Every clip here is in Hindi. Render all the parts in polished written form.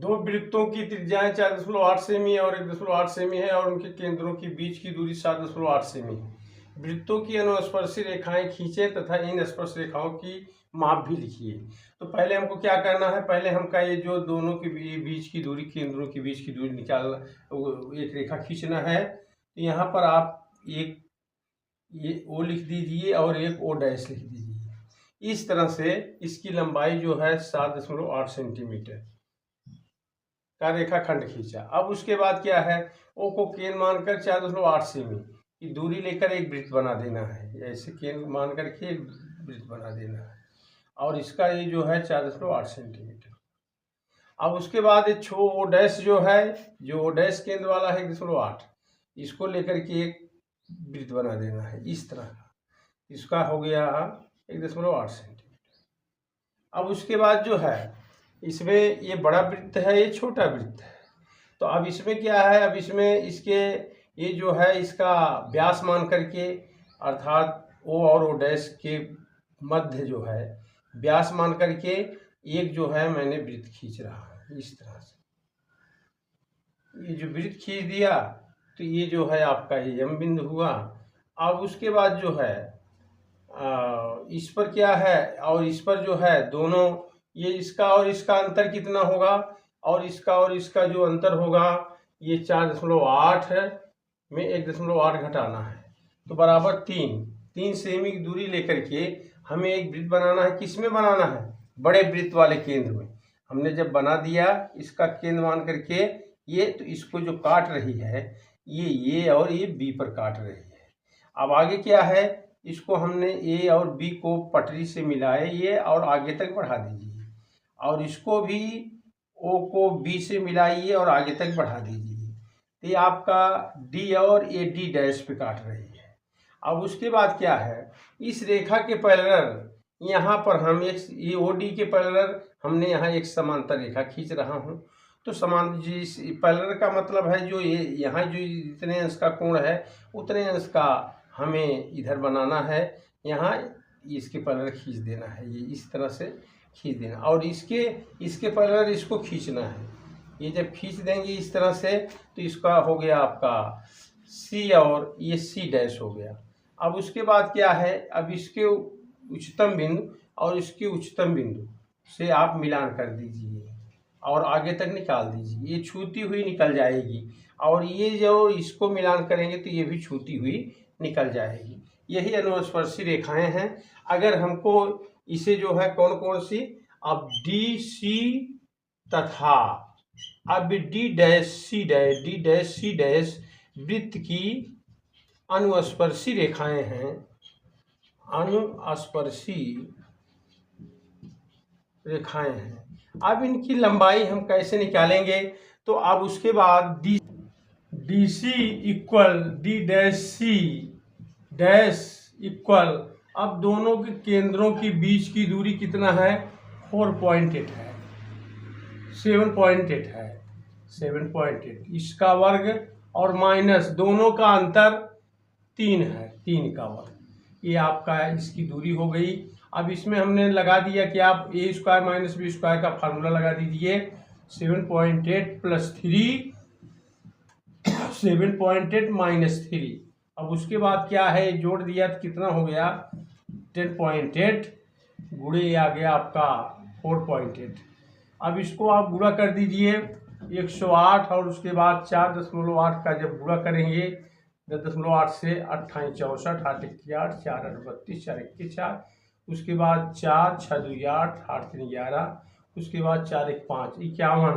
दो वृत्तों की त्रिज्याएं 4.8 सेमी और 1.8 सेमी है और उनके केंद्रों के बीच की दूरी 7.8 सेमी है। वृत्तों की अनुस्पर्शी रेखाएं खींचे तथा इन स्पर्श रेखाओं की माप भी लिखिए। तो पहले हमको क्या करना है, पहले हमका ये जो दोनों के बीच की दूरी, केंद्रों के बीच की दूरी निकालना, एक रेखा खींचना है। तो यहाँ पर आप एक ये ओ लिख दीजिए और एक ओ डैश लिख दीजिए। इस तरह से इसकी लंबाई जो है 7.8 सेंटीमीटर का रेखाखंड खींचा। अब उसके बाद क्या है, ओ को केंद्र मानकर 4.8 सेमी की दूरी लेकर एक वृत्त बना देना है। ऐसे केंद्र मान करके एक वृत्त बना देना है और इसका ये जो है 4.8 सेंटीमीटर। अब उसके बाद ओ डैश जो है, जो ओ डैश केंद्र वाला है 1.8, इसको लेकर के एक वृत्त बना देना है इस तरह का। इसका हो गया 1.8 सेंटीमीटर। अब उसके बाद जो है, इसमें ये बड़ा वृत्त है, ये छोटा वृत्त है। तो अब इसमें क्या है, अब इसमें इसके ये जो है इसका व्यास मान करके, अर्थात ओ और ओ डैश के मध्य जो है व्यास मान करके एक जो है मैंने वृत्त खींच रहा हूँ इस तरह से। ये जो वृत्त खींच दिया तो ये जो है आपका ये एम बिंदु हुआ। अब उसके बाद जो है इस पर क्या है और इस पर जो है दोनों, ये इसका और इसका अंतर कितना होगा और इसका जो अंतर होगा ये 4.8 है में 1.8 घटाना है तो बराबर 3 सेमी की दूरी लेकर के हमें एक वृत्त बनाना है। किस में बनाना है, बड़े वृत्त वाले केंद्र में। हमने जब बना दिया इसका केंद्र मान करके ये, तो इसको जो काट रही है ये और ये बी पर काट रही है। अब आगे क्या है, इसको हमने ए और बी को पटरी से मिलाइए और आगे तक बढ़ा दीजिए और इसको भी ओ को बी से मिलाइए और आगे तक बढ़ा दीजिए। तो ये आपका डी और ए डी डैश पे काट रही है। अब उसके बाद क्या है, इस रेखा के पैरेलल यहाँ पर हम एक ये ओ डी के पैरेलल हमने यहाँ एक समांतर रेखा खींच रहा हूँ। तो समान जिस पैरेलल का मतलब है जो ये यहाँ जो इतने अंश का कोण है उतने अंश का हमें इधर बनाना है, यहाँ इसके पैरेलल खींच देना है, ये इस तरह से खींच देना और इसके पैरेलल इसको खींचना है। ये जब खींच देंगे इस तरह से तो इसका हो गया आपका सी और ये सी डैश हो गया। अब उसके बाद क्या है, अब इसके उच्चतम बिंदु और इसके उच्चतम बिंदु से आप मिलान कर दीजिए और आगे तक निकाल दीजिए। ये छूती हुई निकल जाएगी और ये जो इसको मिलान करेंगे तो ये भी छूती हुई निकल जाएगी। यही अनुस्पर्शी रेखाएं हैं। अगर हमको इसे जो है कौन कौन सी, अब डी सी तथा अब डी डैश सी डैश वृत्त की अनुस्पर्शी रेखाएं हैं। अनुस्पर्शी रेखाएं हैं। अब इनकी लंबाई हम कैसे निकालेंगे, तो अब उसके बाद D C equal D dash C dash equal, अब दोनों के केंद्रों के बीच की दूरी कितना है, 4.8 है, 7.8 है, 7.8 इसका वर्ग और माइनस दोनों का अंतर 3 है, 3 का वर्ग। ये आपका इसकी दूरी हो गई। अब इसमें हमने लगा दिया कि आप ए स्क्वायर माइनस बी स्क्वायर का फार्मूला लगा दीजिए। 7.8 प्लस 3 7.8 माइनस 3। अब उसके बाद क्या है, जोड़ दिया तो कितना हो गया 10.8 गुणे आ गया आपका 4.8। अब इसको आप गुणा कर दीजिए 108 और उसके बाद 4.8 का जब गुणा करेंगे 10.8 से 28 64 8 8 4 32 4 21 4, उसके बाद 4 6 2 8 8 3 11, उसके बाद 4 1 5 51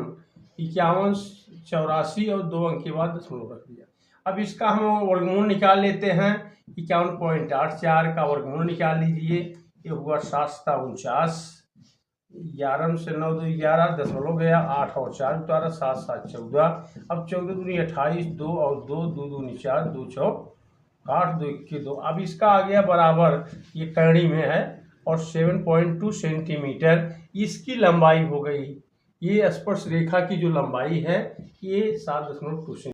84 और 2 अंक के बाद दशमलव रख दिया। अब इसका हम वर्गमूल निकाल लेते हैं। 51.84 का वर्गमूल निकाल लीजिए, ये हुआ 7 7 49, 11 से 9 2 11 दशमलव गया, 8 और 4 उतारा, 7 7 14। अब 14 दूनी 28, 2 और 2 2 दूनी 4, 2 चौक 8 2 21 2। अब इसका आ गया बराबर, ये करणी में है और 7.2 सेंटीमीटर इसकी लंबाई हो गई। ये स्पर्श रेखा की जो लंबाई है ये 7.2 सेंटीमीटर।